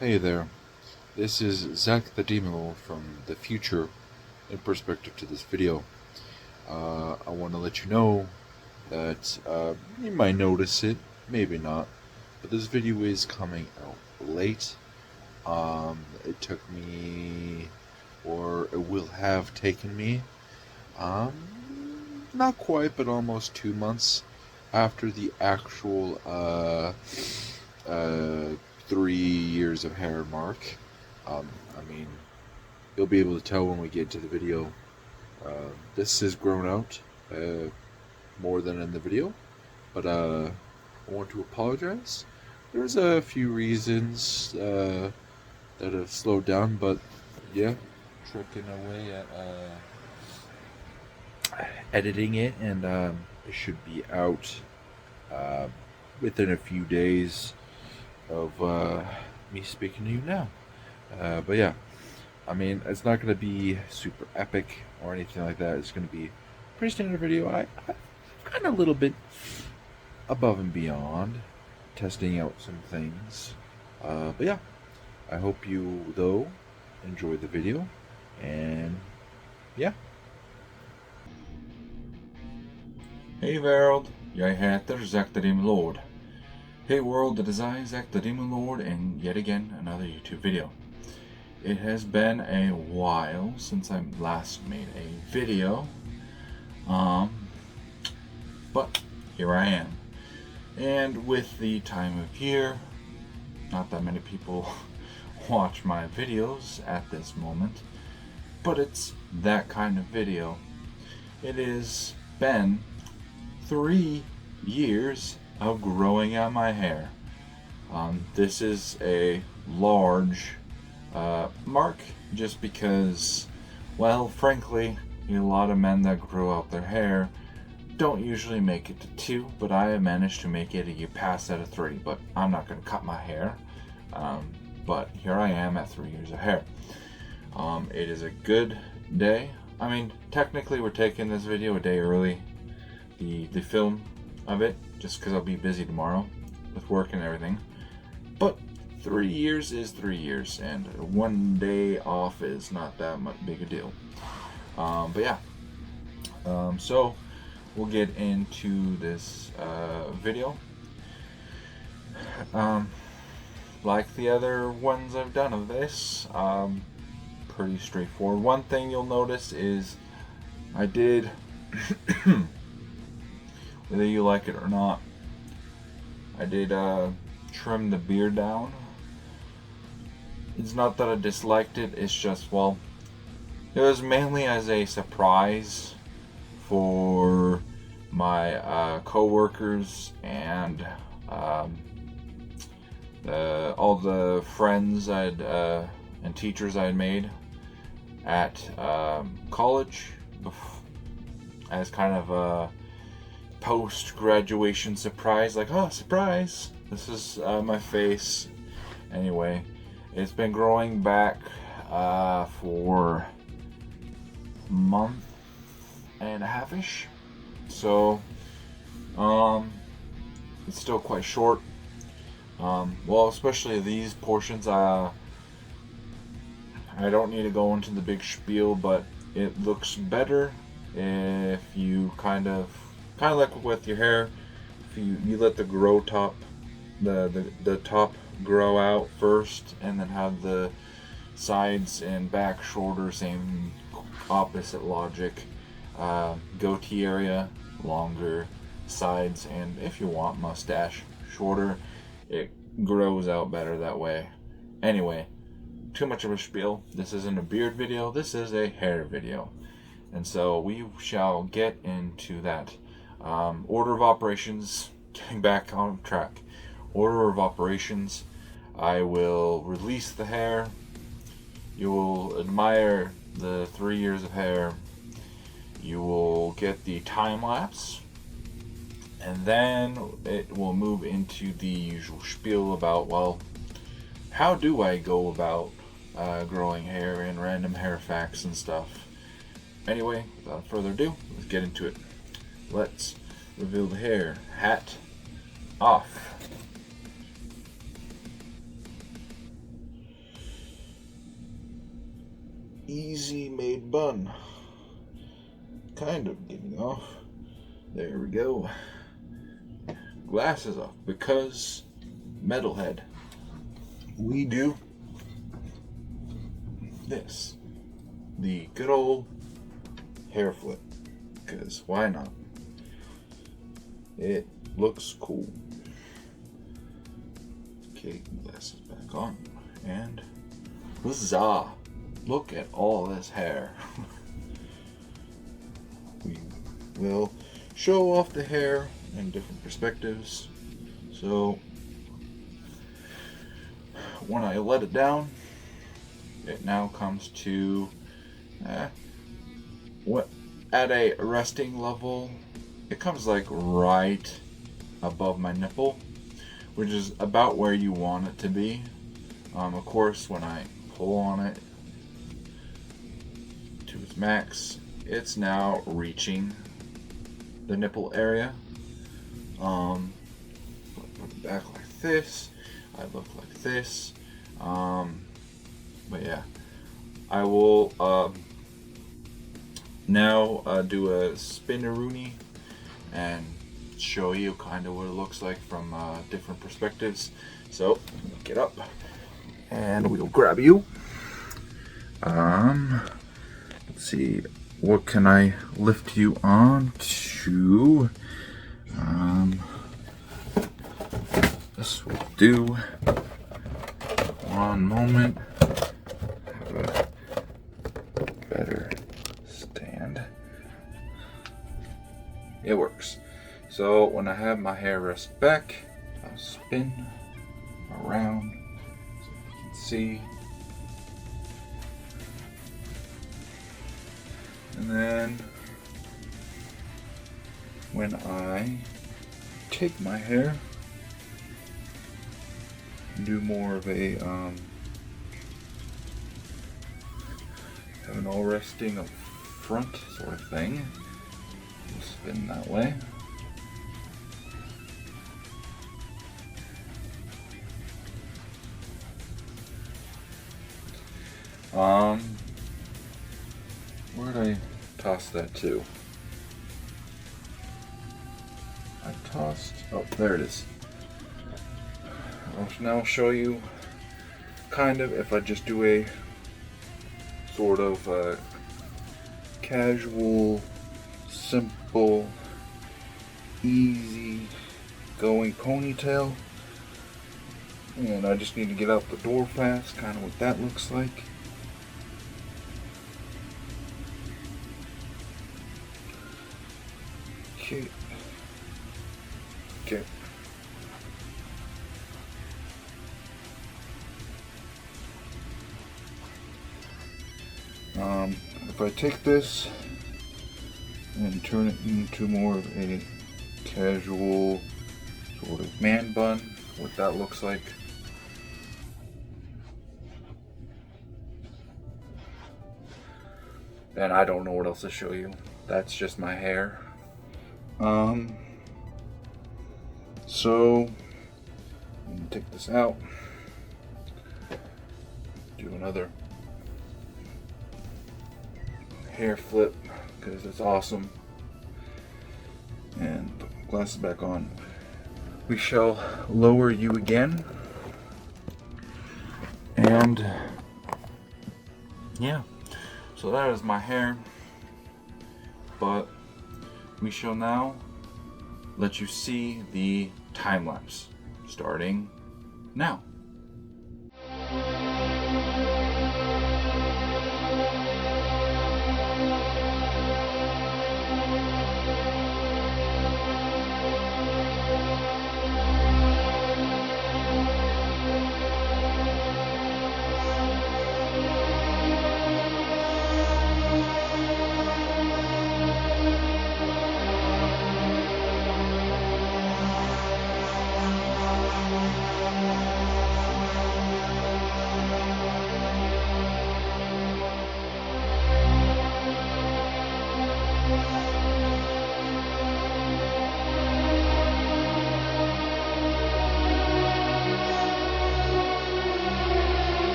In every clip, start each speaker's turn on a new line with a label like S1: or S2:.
S1: Hey there, this is Zach the Demon Lord from the future in perspective to this video. I want to let you know that you might notice it, maybe not, but this video is coming out late. It took me, or it will have taken me, not quite, but almost 2 months after the actual uh, 3 years of hair mark. I mean, you'll be able to tell when we get to the video. This has grown out more than in the video, but I want to apologize. There's a few reasons that have slowed down, but yeah, tricking away at editing it, and it should be out uh, within a few days of me speaking to you now. But yeah, I mean, it's not going to be super epic or anything like that. It's going to be a pretty standard video. I kind of a little bit above and beyond, testing out some things. But yeah, I hope you, though, enjoy the video. And yeah.
S2: Hey world, jag heter Zach the Demon Lord. Hey world, it is I, Zach the Demon Lord, and yet again another YouTube video. It has been a while since I last made a video, but here I am. And with the time of year, not that many people watch my videos at this moment, but it's that kind of video. It has been 3 years of growing out my hair. This is a large mark just because, well, frankly, a lot of men that grow out their hair don't usually make it to 2, but I have managed to make it a year past out of 3, but I'm not going to cut my hair. But here I am at 3 years of hair. It is a good day. I mean, technically we're taking this video a day early, the film of it, just because I'll be busy tomorrow with work and everything. But 3 years is 3 years, and 1 day off is not that much big a deal. But yeah, so we'll get into this video. Like the other ones I've done of this, pretty straightforward. One thing you'll notice is I did whether you like it or not, I did trim the beard down. It's not that I disliked it, it's just, well, it was mainly as a surprise for my co-workers and all the friends and teachers I had made at college as kind of a post-graduation surprise, like, oh, surprise, this is my face. Anyway, it's been growing back for a month and a half-ish, so it's still quite short. Well, especially these portions, I don't need to go into the big spiel, but it looks better if you kind of like with your hair, if you let the top grow out first, and then have the sides and back shorter, same opposite logic. Goatee area longer, sides, and if you want mustache shorter, it grows out better that way. Anyway, too much of a spiel. This isn't a beard video, this is a hair video, and so we shall get into that. Order of operations, getting back on track. Order of operations, I will release the hair. You will admire the 3 years of hair. You will get the time lapse. And then it will move into the usual spiel about, well, how do I go about growing hair and random hair facts and stuff. Anyway, without further ado, let's get into it. Let's reveal the hair. Hat off. easy made bun. Kind of getting off. There we go. Glasses off because metalhead. We do this. The good old hair flip. Because why not? It looks cool. Okay, glasses back on. And huzzah! Look at all this hair. We will show off the hair in different perspectives. So when I let it down, it now comes to what at a resting level, it comes like right above my nipple, which is about where you want it to be. Of course, when I pull on it to its max, it's now reaching the nipple area. Put it back like this. I look like this. But yeah, I will now do a spinneroonie and show you kind of what it looks like from different perspectives. So get up and we'll grab you. Let's see, what can I lift you on to? This will do. One moment. Have a better stand. It works. So when I have my hair rest back, I'll spin around so you can see. And then when I take my hair and do more of a have an all resting up front sort of thing, we'll spin that way. Where'd I toss that to? I tossed, oh, there it is. I'll now show you kind of if I just do a sort of casual, simple, easy going ponytail. And I just need to get out the door fast, kind of what that looks like. Okay. Okay. If I take this and turn it into more of a casual sort of man bun, what that looks like. And I don't know what else to show you. That's just my hair. So I'm gonna take this out, do another hair flip because it's awesome, and put my glasses back on. We shall lower you again, and yeah, so that is my hair, but we shall now let you see the time lapse starting now.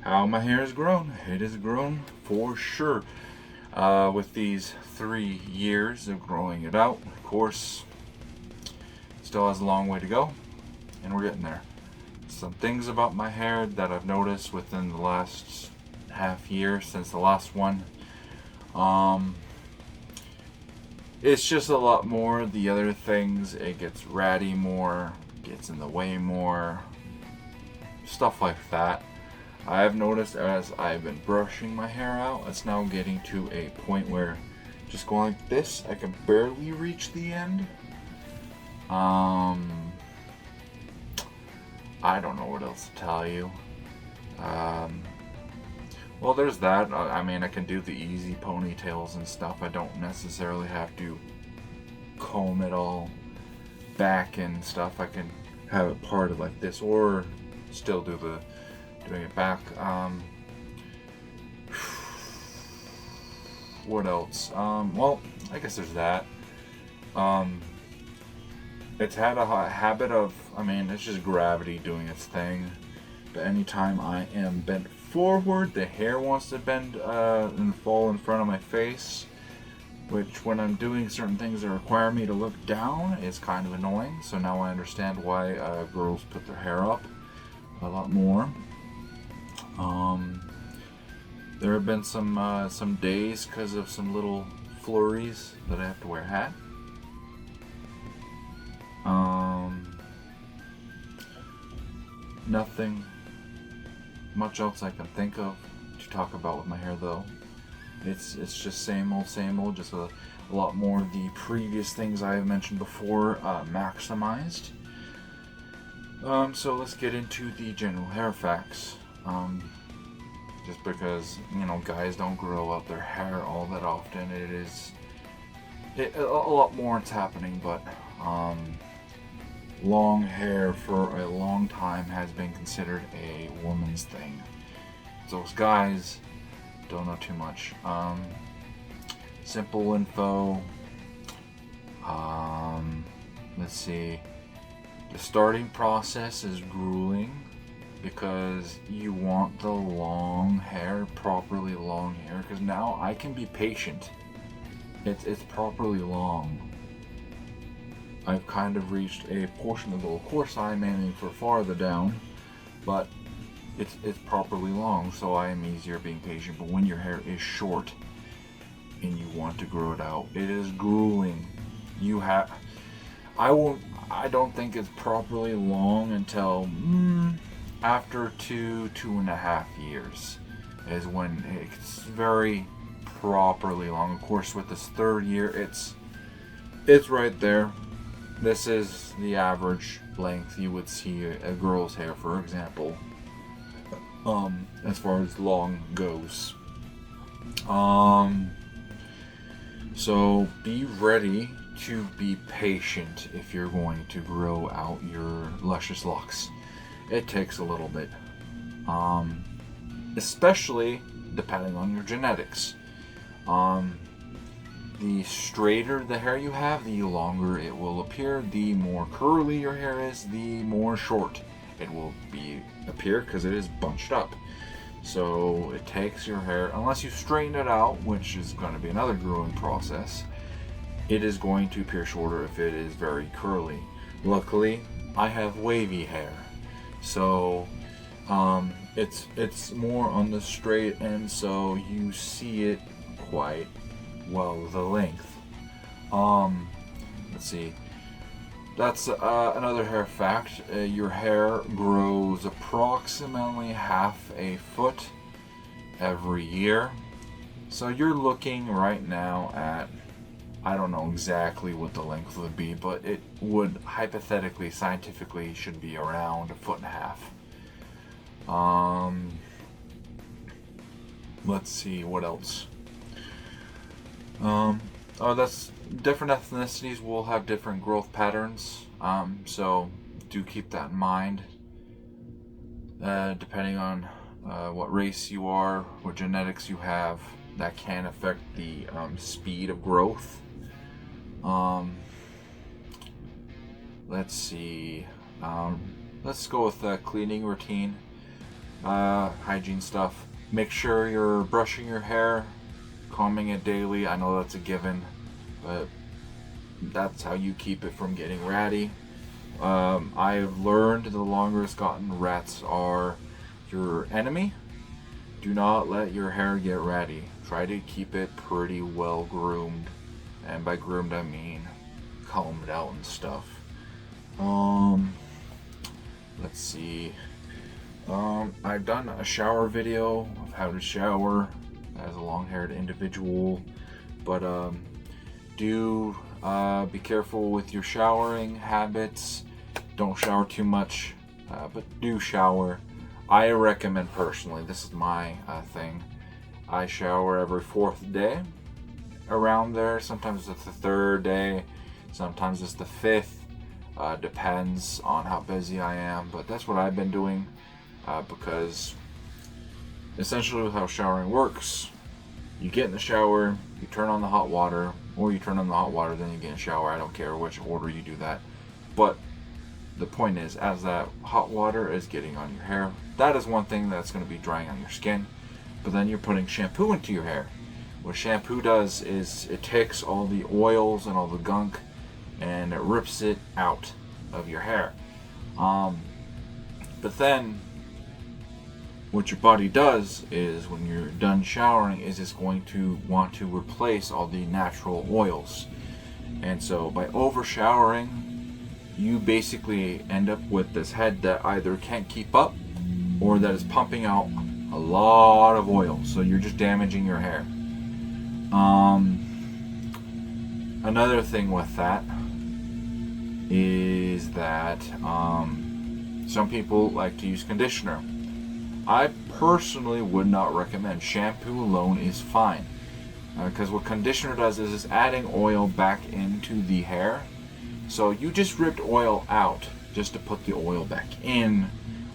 S2: how my hair has grown. It has grown for sure. With these 3 years of growing it out, of course, still has a long way to go, and we're getting there. Some things about my hair that I've noticed within the last half year since the last one. It's just a lot more. The other things, it gets ratty more, gets in the way more, stuff like that. I have noticed as I've been brushing my hair out, it's now getting to a point where just going like this, I can barely reach the end. I don't know what else to tell you. Well, there's that. I mean, I can do the easy ponytails and stuff. I don't necessarily have to comb it all back and stuff. I can have it parted like this, or still doing it back. What else? Well, I guess there's that. It's had a habit of, I mean, it's just gravity doing its thing. But anytime I am bent forward, the hair wants to bend and fall in front of my face, which when I'm doing certain things that require me to look down is kind of annoying. So now I understand why girls put their hair up a lot more. There have been some days because of some little flurries that I have to wear a hat. Nothing much else I can think of to talk about with my hair though. It's just same old, just a lot more of the previous things I have mentioned before maximized. So let's get into the general hair facts. Just because, you know, guys don't grow out their hair all that often, a lot more is happening, but long hair for a long time has been considered a woman's thing. Those guys don't know too much. Simple info. Let's see. The starting process is grueling because you want the long hair, properly long hair, because now I can be patient. It's properly long. I've kind of reached a portion of the goal. Of course, I'm aiming for farther down, but it's properly long, so I am easier being patient. But when your hair is short and you want to grow it out, it is grueling. I don't think it's properly long until after 2.5 years is when it's very properly long. Of course, with this 3rd year, it's right there. This is the average length you would see a girl's hair, for example, as far as long goes. So be ready to be patient if you're going to grow out your luscious locks. It takes a little bit, especially depending on your genetics. The straighter the hair you have, the longer it will appear. The more curly your hair is, the more short it will appear because it is bunched up. So it takes your hair, unless you straighten it out, which is going to be another growing process, it is going to appear shorter if it is very curly. Luckily, I have wavy hair, so it's more on the straight end, so you see it quite well, the length. Let's see. That's another hair fact. Your hair grows approximately half a foot every year. So you're looking right now at, I don't know exactly what the length would be, but it would hypothetically, scientifically, should be around 1.5 feet. Let's see, what else? That's different ethnicities will have different growth patterns. So do keep that in mind. Depending on what race you are, what genetics you have, that can affect the speed of growth. Let's see. Let's go with the cleaning routine. hygiene stuff. Make sure you're brushing your hair, combing it daily. I know that's a given, but that's how you keep it from getting ratty. I have learned the longer it's gotten, rats are your enemy. Do not let your hair get ratty. Try to keep it pretty well groomed. And by groomed I mean combed out and stuff. Let's see. I've done a shower video of how to shower as a long-haired individual, but do be careful with your showering habits. Don't shower too much, but do shower. I recommend personally, this is my thing, I shower every 4th day, around there. Sometimes it's the 3rd day, sometimes it's the 5th. Depends on how busy I am, but that's what I've been doing, because essentially how showering works, you get in the shower, you turn on the hot water, or you turn on the hot water, then you get in the shower. I don't care which order you do that, but the point is, as that hot water is getting on your hair, that is one thing that's going to be drying on your skin, but then you're putting shampoo into your hair. What shampoo does is it takes all the oils and all the gunk and it rips it out of your hair. But then what your body does is when you're done showering is it's going to want to replace all the natural oils. And so by over showering, you basically end up with this head that either can't keep up or that is pumping out a lot of oil. So you're just damaging your hair. Another thing with that is that some people like to use conditioner. I personally would not recommend. Shampoo alone is fine, because what conditioner does is it's adding oil back into the hair. So you just ripped oil out just to put the oil back in,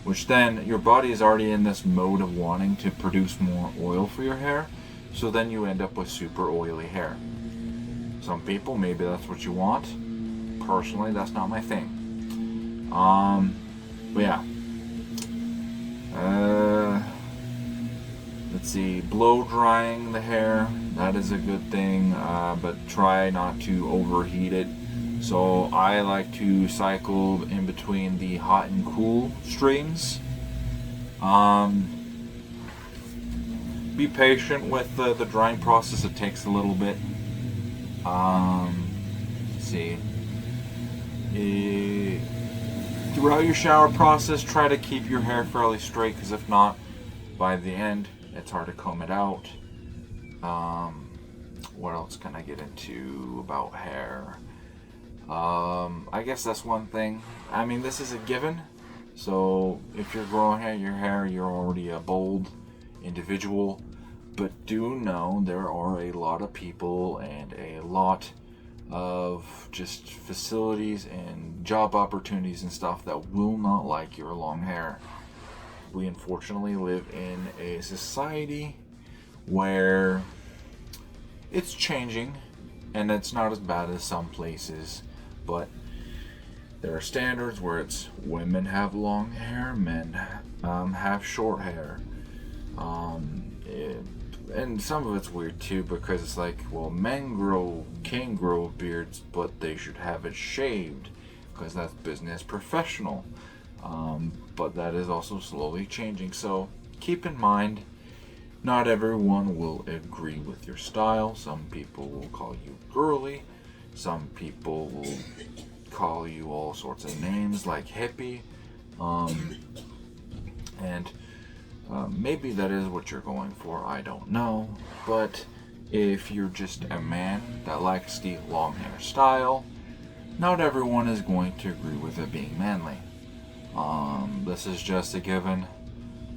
S2: which then your body is already in this mode of wanting to produce more oil for your hair. So then you end up with super oily hair. Some people, maybe that's what you want. Personally, that's not my thing. But yeah. Let's see, blow drying the hair, that is a good thing, but try not to overheat it. So I like to cycle in between the hot and cool streams. Be patient with the drying process, it takes a little bit. Let's see. Throughout your shower process, try to keep your hair fairly straight, because if not, by the end, it's hard to comb it out. What else can I get into about hair? I guess that's one thing. I mean, this is a given. So if you're growing your hair, you're already a bold individual. But do know there are a lot of people and a lot of just facilities and job opportunities and stuff that will not like your long hair. We unfortunately live in a society where it's changing, and it's not as bad as some places, but there are standards where it's women have long hair, men have short hair. And some of it's weird too, because it's like, well, men can grow beards, but they should have it shaved, because that's business professional. But that is also slowly changing. So keep in mind, not everyone will agree with your style. Some people will call you girly. Some people will call you all sorts of names like hippie. And maybe that is what you're going for, I don't know. But if you're just a man that likes the long hair style, not everyone is going to agree with it being manly. This is just a given.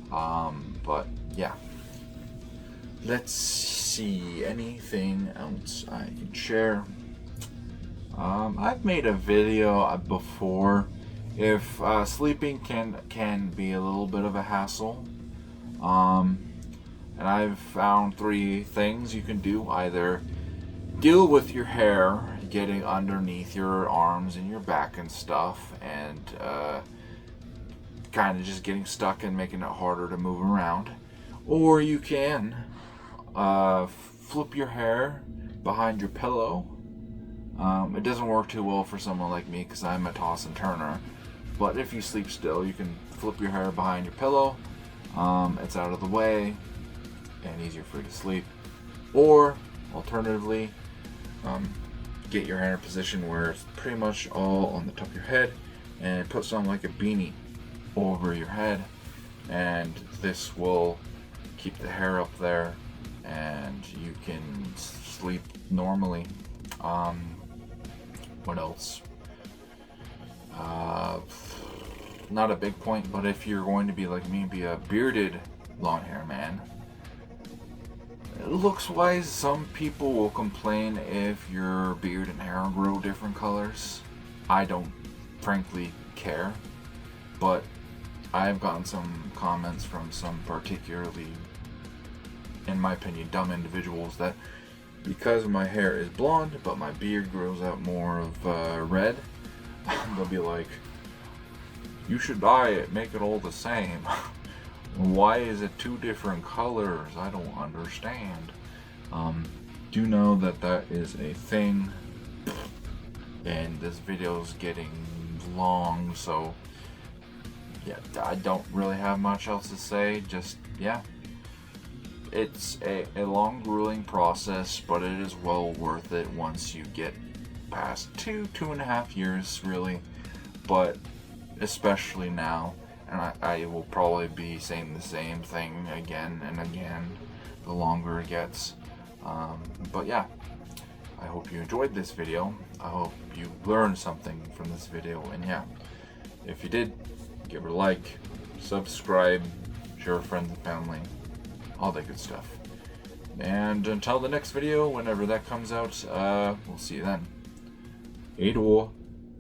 S2: But yeah. Let's see, anything else I can share? I've made a video before. If sleeping can be a little bit of a hassle, and I've found 3 things you can do. Either deal with your hair getting underneath your arms and your back and stuff, and kind of just getting stuck and making it harder to move around. Or you can flip your hair behind your pillow. It doesn't work too well for someone like me because I'm a toss and turner. But if you sleep still, you can flip your hair behind your pillow. It's out of the way and easier for you to sleep. Or alternatively, get your hair in a position where it's pretty much all on the top of your head and put something like a beanie over your head, and this will keep the hair up there and you can sleep normally. What else? Not a big point, but if you're going to be like me, be a bearded long hair man, looks wise, some people will complain if your beard and hair grow different colors. I don't frankly care, but I've gotten some comments from some particularly, in my opinion, dumb individuals that because my hair is blonde but my beard grows out more of red, they'll be like, you should dye it, make it all the same. Why is it two different colors? I don't understand. Do know that that is a thing, and this video is getting long, so yeah, I don't really have much else to say. Just, yeah, it's a long, grueling process, but it is well worth it once you get past 2.5 years, really. But especially now, and I will probably be saying the same thing again and again the longer it gets. But yeah, I hope you enjoyed this video. I hope you learned something from this video, and yeah, if you did, give it a like, subscribe, share with friends and family, all that good stuff. And until the next video, whenever that comes out, we'll see you then. Hey,